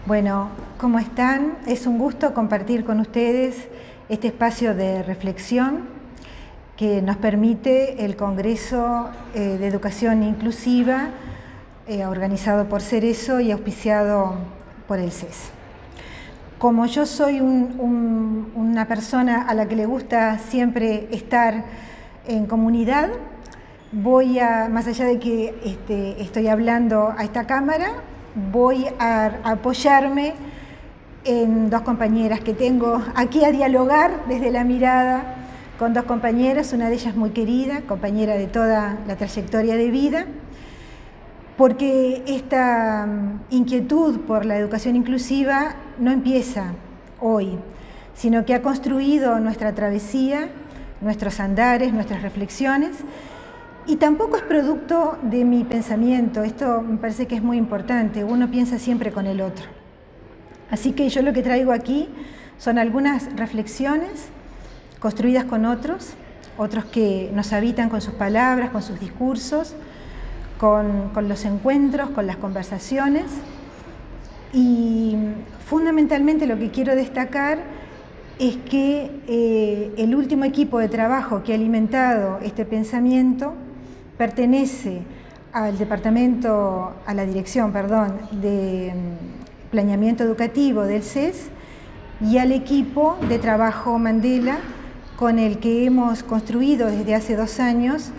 Bueno, ¿cómo están? Es un gusto compartir con ustedes este espacio de reflexión que nos permite el Congreso de Educación Inclusiva, organizado por Cerezo y auspiciado por el CES. Como yo soy una persona a la que le gusta siempre estar en comunidad, voy a, más allá de que estoy hablando a esta cámara, voy a apoyarme en dos compañeras que tengo aquí a dialogar desde la mirada con dos compañeras, una de ellas muy querida, compañera de toda la trayectoria de vida, porque esta inquietud por la educación inclusiva no empieza hoy, sino que ha construido nuestra travesía, nuestros andares, nuestras reflexiones, y tampoco es producto de mi pensamiento. Esto me parece que es muy importante, uno piensa siempre con el otro. Así que yo lo que traigo aquí son algunas reflexiones construidas con otros que nos habitan con sus palabras, con sus discursos, con los encuentros, con las conversaciones. Y fundamentalmente lo que quiero destacar es que el último equipo de trabajo que ha alimentado este pensamiento pertenece al departamento, a la dirección, de planeamiento educativo del CES y al equipo de trabajo Mandela, con el que hemos construido desde hace 2 años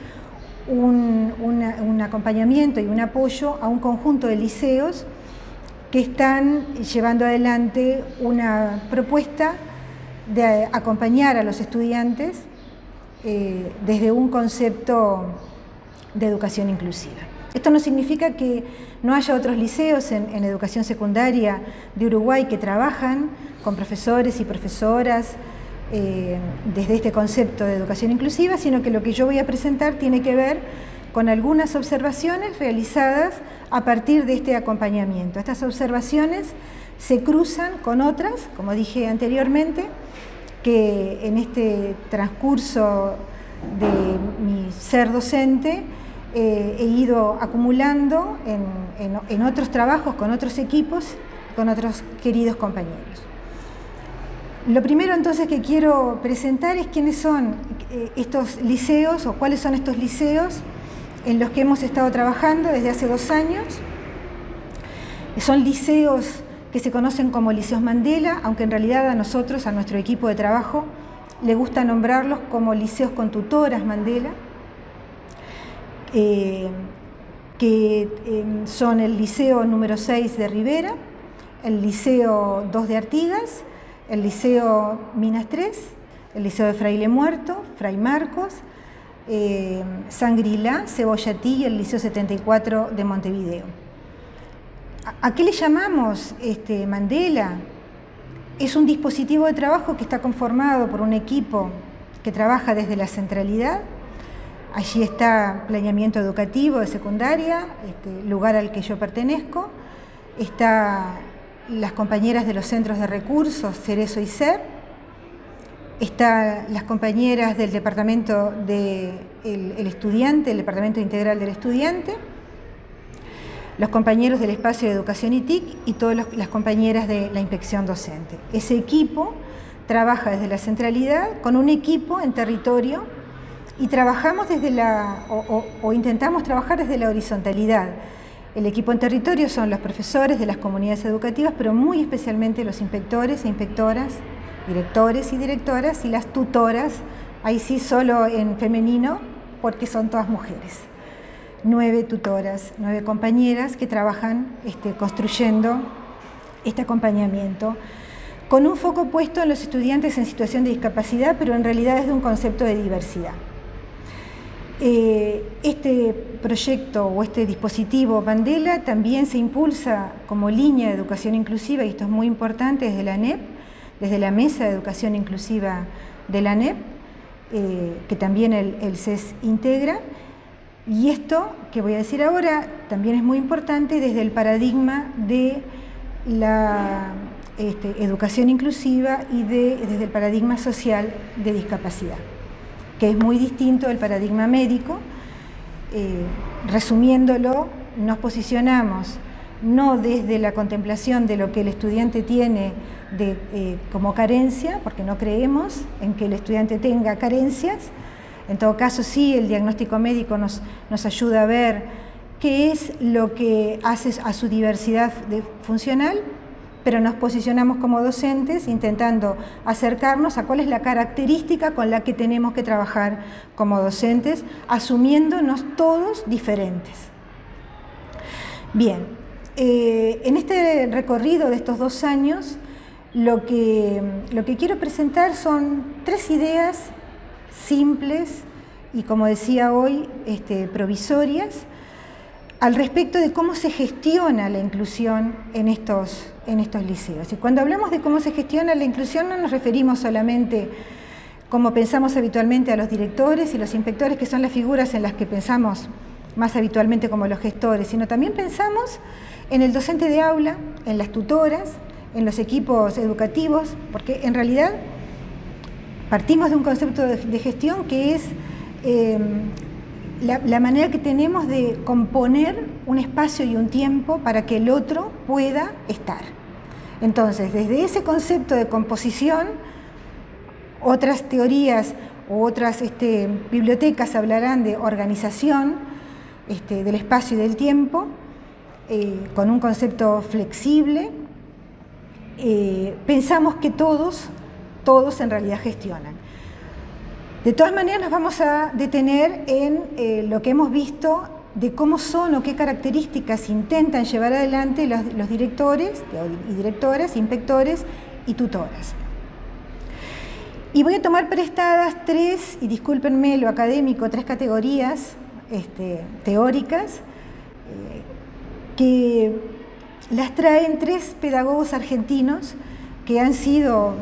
un acompañamiento y un apoyo a un conjunto de liceos que están llevando adelante una propuesta de acompañar a los estudiantes desde un concepto de educación inclusiva. Esto no significa que no haya otros liceos en educación secundaria de Uruguay que trabajan con profesores y profesoras desde este concepto de educación inclusiva, sino que lo que yo voy a presentar tiene que ver con algunas observaciones realizadas a partir de este acompañamiento. Estas observaciones se cruzan con otras, como dije anteriormente, que en este transcurso de mi ser docente he ido acumulando en otros trabajos, con otros equipos, con otros queridos compañeros. Lo primero entonces que quiero presentar es quiénes son estos liceos o cuáles son estos liceos en los que hemos estado trabajando desde hace 2 años. Son liceos que se conocen como liceos Mandela, aunque en realidad a nosotros, a nuestro equipo de trabajo, le gusta nombrarlos como liceos con tutoras Mandela, que son el liceo número 6 de Rivera, el liceo 2 de Artigas, el liceo Minas 3, el liceo de Fraile Muerto, Fray Marcos, Sangrila, Cebollatí y el liceo 74 de Montevideo. ¿A qué le llamamos Mandela? Es un dispositivo de trabajo que está conformado por un equipo que trabaja desde la centralidad. Allí está planeamiento educativo de secundaria, lugar al que yo pertenezco. Está las compañeras de los centros de recursos, Cerezo y CER. Están las compañeras del departamento del estudiante, el departamento integral del estudiante. Los compañeros del espacio de educación y TIC y todas las compañeras de la inspección docente. Ese equipo trabaja desde la centralidad con un equipo en territorio y trabajamos desde intentamos trabajar desde la horizontalidad. El equipo en territorio son los profesores de las comunidades educativas, pero muy especialmente los inspectores e inspectoras, directores y directoras y las tutoras, ahí sí solo en femenino porque son todas mujeres. 9 tutoras, 9 compañeras que trabajan construyendo este acompañamiento con un foco puesto en los estudiantes en situación de discapacidad, pero en realidad es de un concepto de diversidad. Este proyecto o este dispositivo Mandela también se impulsa como línea de educación inclusiva, y esto es muy importante, desde la ANEP, desde la Mesa de Educación Inclusiva de la ANEP, que también el CES integra. Y esto que voy a decir ahora también es muy importante desde el paradigma de la educación inclusiva y desde el paradigma social de discapacidad, que es muy distinto del paradigma médico. Resumiéndolo, nos posicionamos no desde la contemplación de lo que el estudiante tiene como carencia, porque no creemos en que el estudiante tenga carencias. En todo caso, sí, el diagnóstico médico nos ayuda a ver qué es lo que hace a su diversidad funcional, pero nos posicionamos como docentes intentando acercarnos a cuál es la característica con la que tenemos que trabajar como docentes, asumiéndonos todos diferentes. Bien, en este recorrido de estos 2 años, lo que quiero presentar son 3 ideas simples y, como decía hoy, provisorias, al respecto de cómo se gestiona la inclusión en estos liceos. Y cuando hablamos de cómo se gestiona la inclusión, no nos referimos solamente, como pensamos habitualmente, a los directores y los inspectores, que son las figuras en las que pensamos más habitualmente como los gestores, sino también pensamos en el docente de aula, en las tutoras, en los equipos educativos, porque en realidad partimos de un concepto de gestión que es la manera que tenemos de componer un espacio y un tiempo para que el otro pueda estar. Entonces, desde ese concepto de composición, otras teorías o otras bibliotecas hablarán de organización del espacio y del tiempo, con un concepto flexible. Pensamos que todos en realidad gestionan. De todas maneras, nos vamos a detener en lo que hemos visto de cómo son o qué características intentan llevar adelante los directores y directoras, inspectores y tutoras. Y voy a tomar prestadas 3, y discúlpenme lo académico, 3 categorías teóricas que las traen 3 pedagogos argentinos que han sido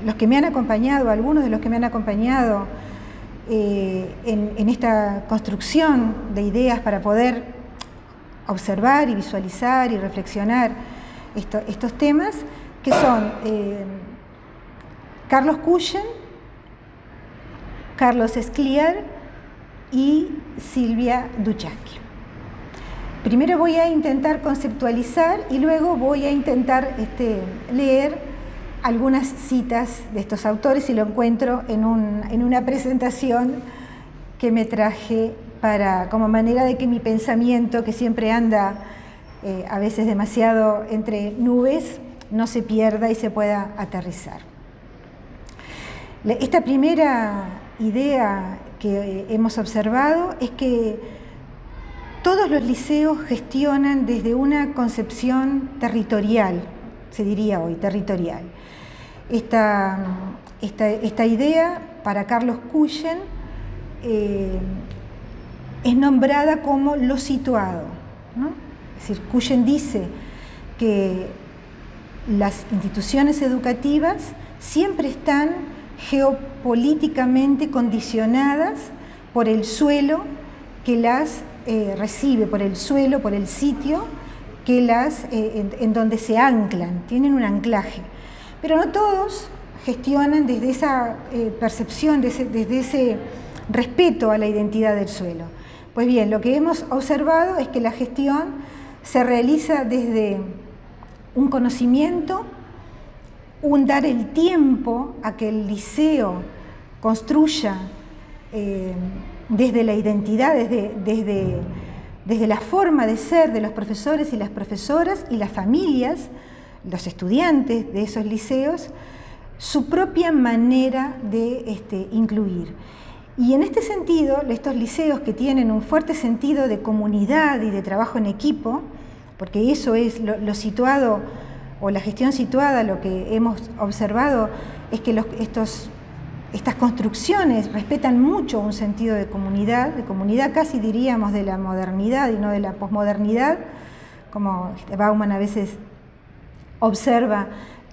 los que me han acompañado, algunos de los que me han acompañado en esta construcción de ideas para poder observar y visualizar y reflexionar estos temas, que son Carlos Cuyen, Carlos Escliar y Silvia Duchanski. Primero voy a intentar conceptualizar y luego voy a intentar leer algunas citas de estos autores, y lo encuentro en una presentación que me traje como manera de que mi pensamiento, que siempre anda a veces demasiado entre nubes, no se pierda y se pueda aterrizar. Esta primera idea que hemos observado es que todos los liceos gestionan desde una concepción territorial, se diría hoy, territorial. Esta idea, para Carlos Cuyen, es nombrada como lo situado, ¿no? Es decir, Cuyen dice que las instituciones educativas siempre están geopolíticamente condicionadas por el suelo que las recibe, por el suelo, por el sitio que en donde se anclan, tienen un anclaje. Pero no todos gestionan desde esa percepción, desde ese respeto a la identidad del suelo. Pues bien, lo que hemos observado es que la gestión se realiza desde un conocimiento, un dar el tiempo a que el liceo construya desde la identidad, desde la forma de ser de los profesores y las profesoras y las familias, los estudiantes de esos liceos, su propia manera de incluir. Y en este sentido, estos liceos que tienen un fuerte sentido de comunidad y de trabajo en equipo, porque eso es lo situado, o la gestión situada, lo que hemos observado es que estas construcciones respetan mucho un sentido de comunidad casi diríamos de la modernidad y no de la posmodernidad, como Bauman a veces observa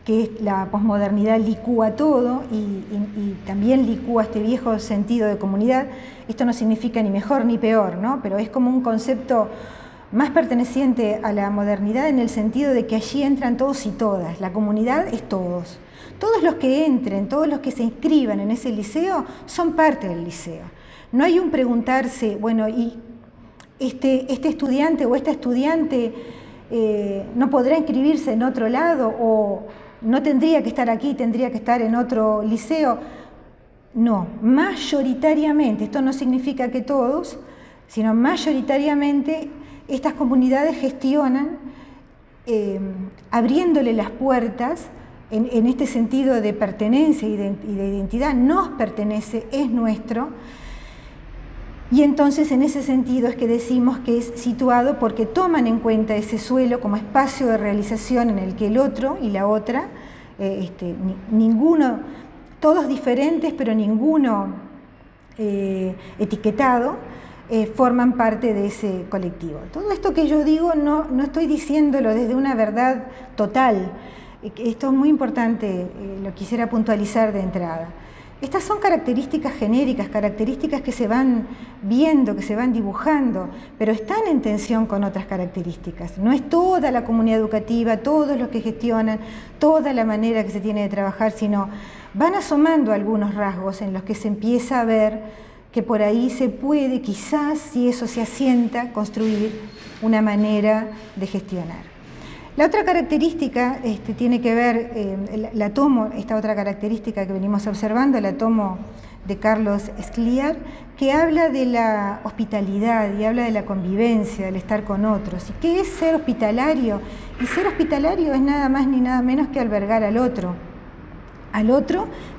que la posmodernidad licúa todo y también licúa este viejo sentido de comunidad. Esto no significa ni mejor ni peor, ¿no? Pero es como un concepto más perteneciente a la modernidad en el sentido de que allí entran todos y todas. La comunidad es todos. Todos los que entren, todos los que se inscriban en ese liceo son parte del liceo. No hay un preguntarse, bueno, y este estudiante o esta estudiante no podrá inscribirse en otro lado, o no tendría que estar aquí, tendría que estar en otro liceo. No, mayoritariamente, esto no significa que todos, sino mayoritariamente estas comunidades gestionan abriéndole las puertas en este sentido de pertenencia y de identidad. Nos pertenece, es nuestro, y entonces en ese sentido es que decimos que es situado porque toman en cuenta ese suelo como espacio de realización en el que el otro y la otra, ninguno, todos diferentes pero ninguno etiquetado, forman parte de ese colectivo. Todo esto que yo digo no estoy diciéndolo desde una verdad total. Esto es muy importante, lo quisiera puntualizar de entrada. Estas son características genéricas, características que se van viendo, que se van dibujando, pero están en tensión con otras características. No es toda la comunidad educativa, todos los que gestionan, toda la manera que se tiene de trabajar, sino van asomando algunos rasgos en los que se empieza a ver que por ahí se puede, quizás, si eso se asienta, construir una manera de gestionar. La otra característica tiene que ver, la tomo, esta otra característica que venimos observando, la tomo de Carlos Scliar, que habla de la hospitalidad y habla de la convivencia, del estar con otros. ¿Y qué es ser hospitalario? Y ser hospitalario es nada más ni nada menos que albergar al otro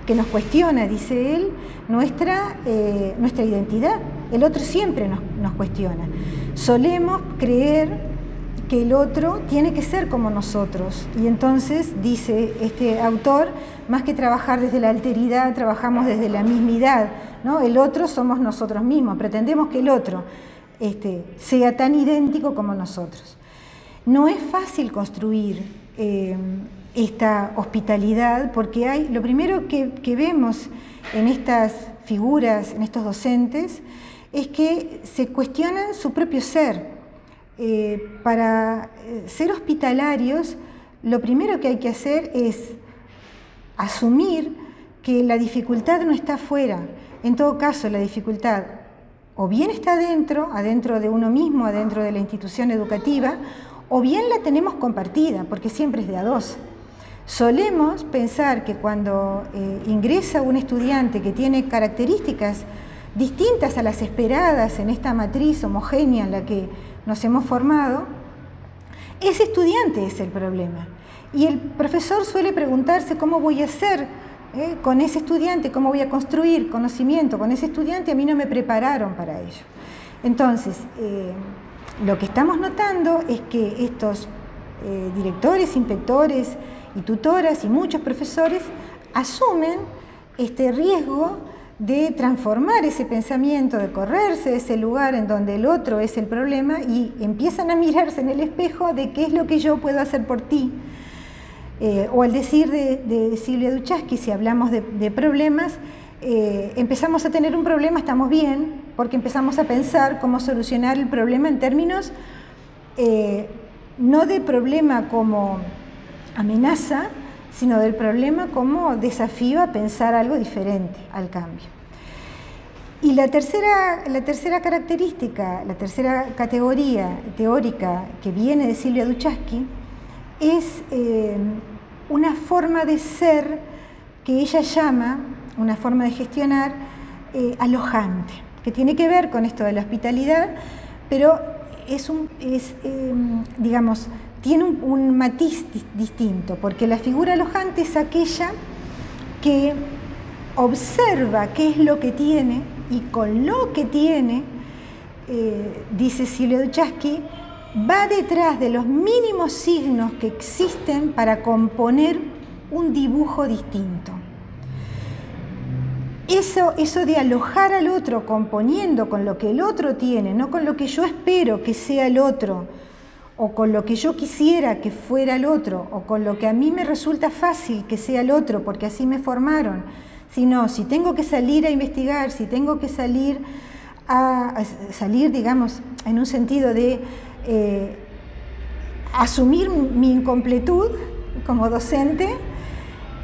que nos cuestiona, dice él, nuestra identidad. El otro siempre nos cuestiona. Solemos creer que el otro tiene que ser como nosotros, y entonces, dice este autor, más que trabajar desde la alteridad, trabajamos desde la mismidad, ¿no? El otro somos nosotros mismos, pretendemos que el otro sea tan idéntico como nosotros. No es fácil construir esta hospitalidad, porque lo primero que vemos en estas figuras, en estos docentes, es que se cuestionan su propio ser. Para ser hospitalarios, lo primero que hay que hacer es asumir que la dificultad no está afuera. En todo caso, la dificultad o bien está adentro de uno mismo, adentro de la institución educativa, o bien la tenemos compartida, porque siempre es de a dos. Solemos pensar que cuando ingresa un estudiante que tiene características distintas a las esperadas en esta matriz homogénea en la que nos hemos formado, ese estudiante es el problema. Y el profesor suele preguntarse cómo voy a hacer con ese estudiante, cómo voy a construir conocimiento con ese estudiante, a mí no me prepararon para ello. Entonces, lo que estamos notando es que estos directores, inspectores y tutoras y muchos profesores asumen este riesgo de transformar ese pensamiento, de correrse de ese lugar en donde el otro es el problema, y empiezan a mirarse en el espejo de qué es lo que yo puedo hacer por ti. O al decir de Silvia Duchaski, si hablamos de problemas, empezamos a tener un problema, estamos bien, porque empezamos a pensar cómo solucionar el problema en términos no de problema como amenaza, sino del problema como desafío a pensar algo diferente al cambio. Y la tercera característica, la tercera categoría teórica que viene de Silvia Duchaski es una forma de ser que ella llama, una forma de gestionar alojante, que tiene que ver con esto de la hospitalidad, pero digamos, tiene un matiz distinto, porque la figura alojante es aquella que observa qué es lo que tiene, y con lo que tiene, dice Silvia Duchaski, va detrás de los mínimos signos que existen para componer un dibujo distinto. Eso de alojar al otro componiendo con lo que el otro tiene, no con lo que yo espero que sea el otro, o con lo que yo quisiera que fuera el otro, o con lo que a mí me resulta fácil que sea el otro, porque así me formaron, sino si tengo que salir a investigar, si tengo que salir, digamos, en un sentido de asumir mi incompletud como docente,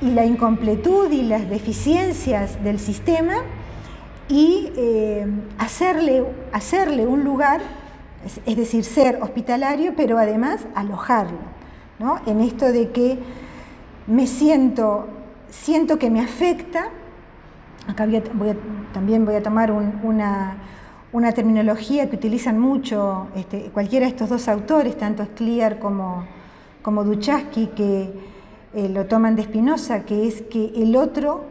y la incompletud y las deficiencias del sistema, y hacerle un lugar es decir, ser hospitalario, pero además alojarlo, ¿no? En esto de que me siento que me afecta. Acá también voy a tomar una terminología que utilizan mucho cualquiera de estos dos autores, tanto Scliar como Duchaski, que lo toman de Spinoza, que es que el otro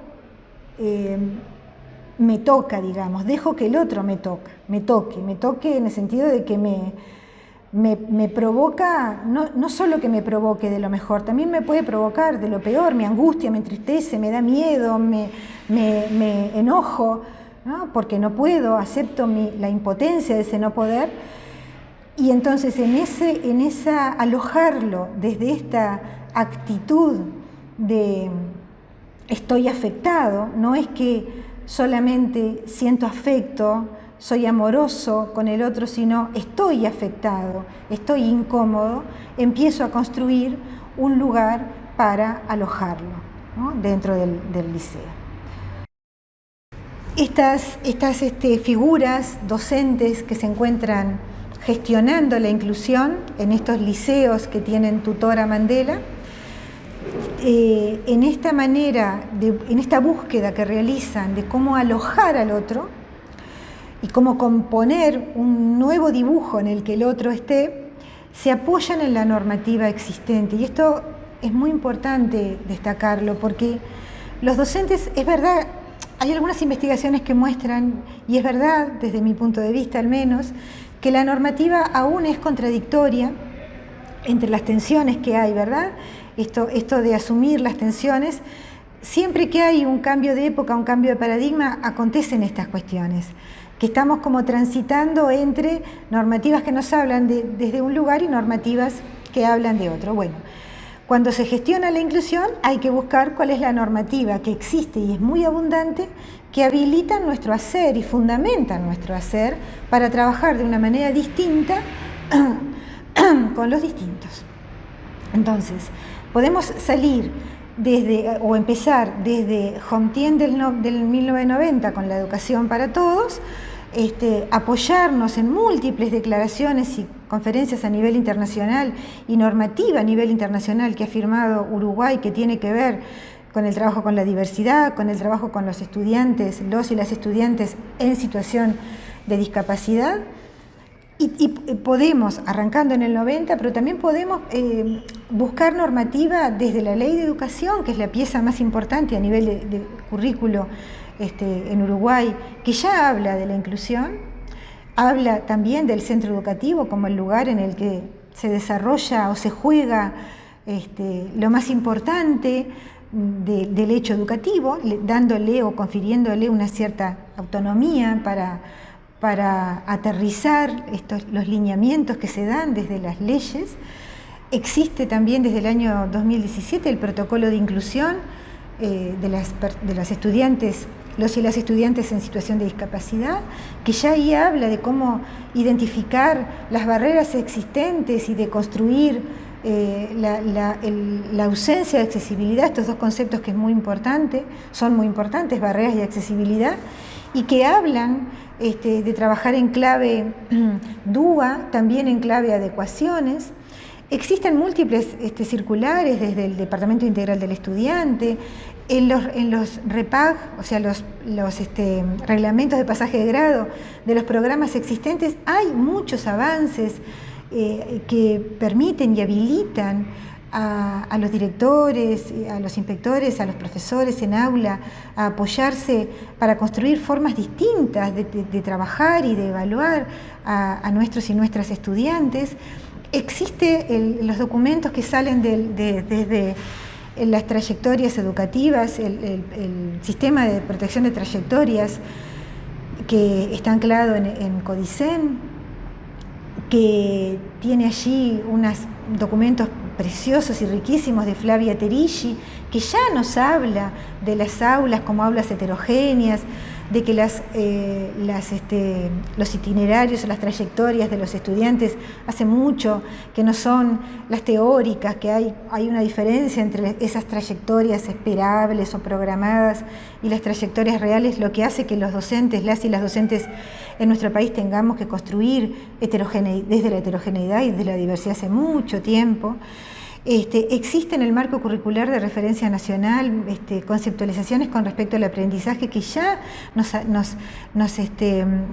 me toca, digamos, dejo que el otro me toque en el sentido de que me provoca, no solo que me provoque de lo mejor, también me puede provocar de lo peor, me angustia, me entristece, me da miedo, me enojo, ¿no? Porque no puedo, acepto la impotencia de ese no poder, y entonces en esa alojarlo desde esta actitud de estoy afectado, no es que solamente siento afecto, soy amoroso con el otro, sino estoy afectado, estoy incómodo, empiezo a construir un lugar para alojarlo, ¿no? Dentro del liceo. Estas figuras docentes que se encuentran gestionando la inclusión en estos liceos que tienen tutora Mandela, en esta manera, en esta búsqueda que realizan de cómo alojar al otro y cómo componer un nuevo dibujo en el que el otro esté, se apoyan en la normativa existente. Y esto es muy importante destacarlo, porque los docentes, es verdad, hay algunas investigaciones que muestran, y es verdad, desde mi punto de vista al menos, que la normativa aún es contradictoria entre las tensiones que hay, ¿verdad? Esto de asumir las tensiones, siempre que hay un cambio de época, un cambio de paradigma, acontecen estas cuestiones, que estamos como transitando entre normativas que nos hablan desde un lugar y normativas que hablan de otro. Bueno, cuando se gestiona la inclusión hay que buscar cuál es la normativa que existe y es muy abundante, que habilita nuestro hacer y fundamenta nuestro hacer para trabajar de una manera distinta con los distintos. Entonces, podemos salir o empezar desde Homtien del 1990 con la educación para todos, apoyarnos en múltiples declaraciones y conferencias a nivel internacional y normativa a nivel internacional que ha firmado Uruguay, que tiene que ver con el trabajo con la diversidad, con el trabajo con los estudiantes, los y las estudiantes en situación de discapacidad. Y podemos, arrancando en el 90, pero también podemos buscar normativa desde la Ley de Educación, que es la pieza más importante a nivel de currículo en Uruguay, que ya habla de la inclusión, habla también del centro educativo como el lugar en el que se desarrolla o se juega lo más importante del hecho educativo, dándole o confiriéndole una cierta autonomía para aterrizar los lineamientos que se dan desde las leyes. Existe también desde el año 2017 el protocolo de inclusión de las estudiantes, los y las estudiantes en situación de discapacidad, que ya ahí habla de cómo identificar las barreras existentes y de construir la ausencia de accesibilidad, estos dos conceptos que son muy importantes, barreras y accesibilidad, y que hablan de trabajar en clave DUA, también en clave adecuaciones. Existen múltiples circulares desde el Departamento Integral del Estudiante, en los REPAG, o sea, los reglamentos de pasaje de grado de los programas existentes, hay muchos avances que permiten y habilitan a los directores, a los inspectores, a los profesores en aula, a apoyarse para construir formas distintas de trabajar y de evaluar a nuestros y nuestras estudiantes. Existen los documentos que salen desde las trayectorias educativas, el sistema de protección de trayectorias que está anclado en Codicen, que tiene allí unos documentos preciosos y riquísimos de Flavia Terici, que ya nos habla de las aulas como aulas heterogéneas, de que los itinerarios o las trayectorias de los estudiantes hace mucho que no son las teóricas, que hay una diferencia entre esas trayectorias esperables o programadas y las trayectorias reales, lo que hace que los docentes, las y las docentes en nuestro país tengamos que construir desde la heterogeneidad y desde la diversidad hace mucho tiempo. Existe en el marco curricular de referencia nacional conceptualizaciones con respecto al aprendizaje que ya nos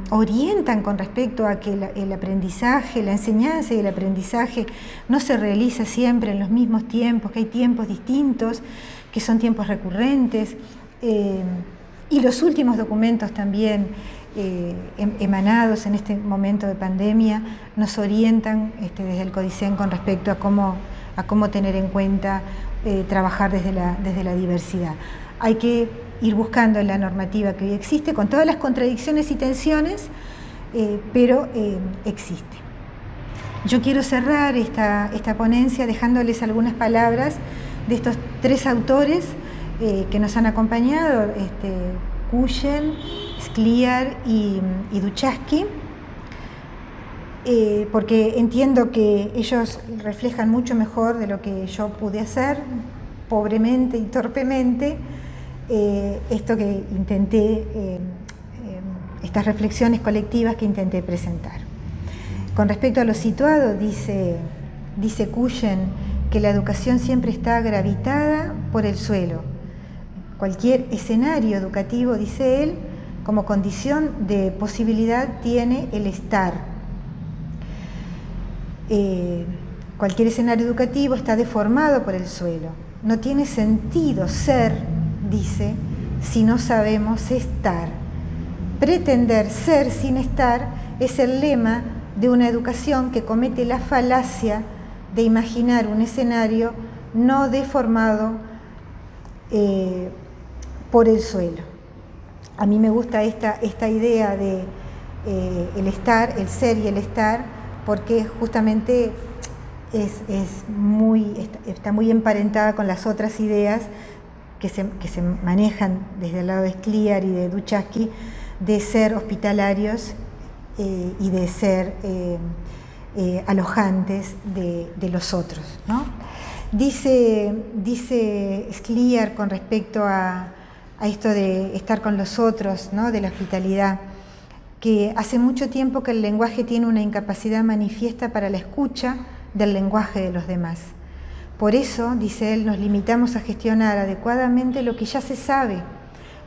orientan con respecto a que el aprendizaje, la enseñanza y el aprendizaje no se realiza siempre en los mismos tiempos, que hay tiempos distintos, que son tiempos recurrentes, y los últimos documentos también emanados en este momento de pandemia nos orientan desde el CODICEN con respecto a cómo tener en cuenta trabajar desde la diversidad. Hay que ir buscando en la normativa que hoy existe, con todas las contradicciones y tensiones, pero existe. Yo quiero cerrar esta ponencia dejándoles algunas palabras de estos tres autores que nos han acompañado, Kuyen, Skliar y Duchaski, porque entiendo que ellos reflejan mucho mejor de lo que yo pude hacer, pobremente y torpemente, esto que intenté, estas reflexiones colectivas que intenté presentar. Con respecto a lo situado, dice Kuyen que la educación siempre está gravitada por el suelo. Cualquier escenario educativo, dice él, como condición de posibilidad tiene el estar. Cualquier escenario educativo está deformado por el suelo. No tiene sentido ser, dice, si no sabemos estar. Pretender ser sin estar es el lema de una educación que comete la falacia de imaginar un escenario no deformado por el suelo. A mí me gusta esta idea de el estar, el ser y el estar, porque justamente está muy emparentada con las otras ideas que se manejan desde el lado de Skliar y de Duchaski, de ser hospitalarios y de ser alojantes de los otros, ¿no? Dice Skliar con respecto a esto de estar con los otros, ¿no?, de la hospitalidad, que hace mucho tiempo que el lenguaje tiene una incapacidad manifiesta para la escucha del lenguaje de los demás. Por eso, dice él, nos limitamos a gestionar adecuadamente lo que ya se sabe,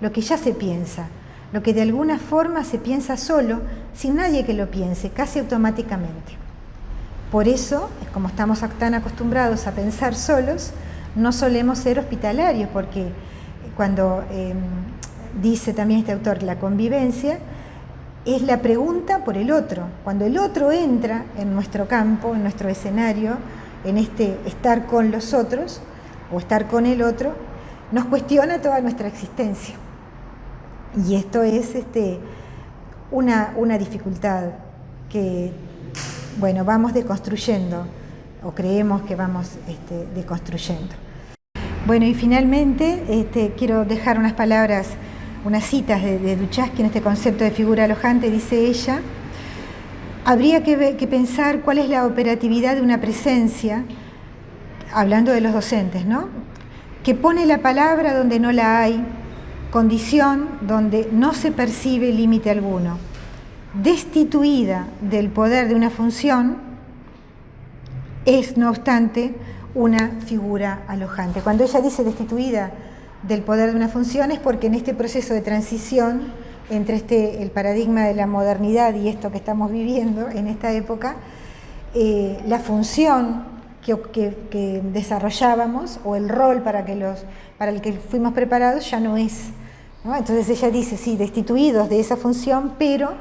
lo que ya se piensa, lo que de alguna forma se piensa solo, sin nadie que lo piense, casi automáticamente. Por eso, como estamos tan acostumbrados a pensar solos, no solemos ser hospitalarios, porque cuando dice también este autor la convivencia, es la pregunta por el otro. Cuando el otro entra en nuestro campo, en nuestro escenario, en estar con los otros o estar con el otro, nos cuestiona toda nuestra existencia. Y esto es una dificultad que, bueno, vamos deconstruyendo, o creemos que vamos deconstruyendo. Bueno, y finalmente quiero dejar unas palabras, unas citas de Duchaski en este concepto de figura alojante. Dice ella: habría que pensar cuál es la operatividad de una presencia, hablando de los docentes, ¿no?, que pone la palabra donde no la hay, condición donde no se percibe límite alguno, destituida del poder de una función, es no obstante una figura alojante. Cuando ella dice destituida del poder de una función es porque en este proceso de transición entre el paradigma de la modernidad y esto que estamos viviendo en esta época, la función que desarrollábamos o el rol para el que fuimos preparados ya no es, ¿no? Entonces ella dice, sí, destituidos de esa función, pero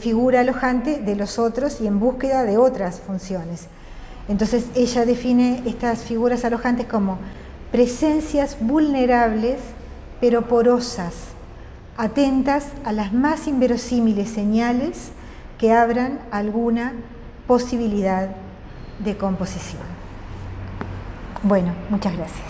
figura alojante de los otros y en búsqueda de otras funciones. Entonces ella define estas figuras alojantes como presencias vulnerables pero porosas, atentas a las más inverosímiles señales que abran alguna posibilidad de composición. Bueno, muchas gracias.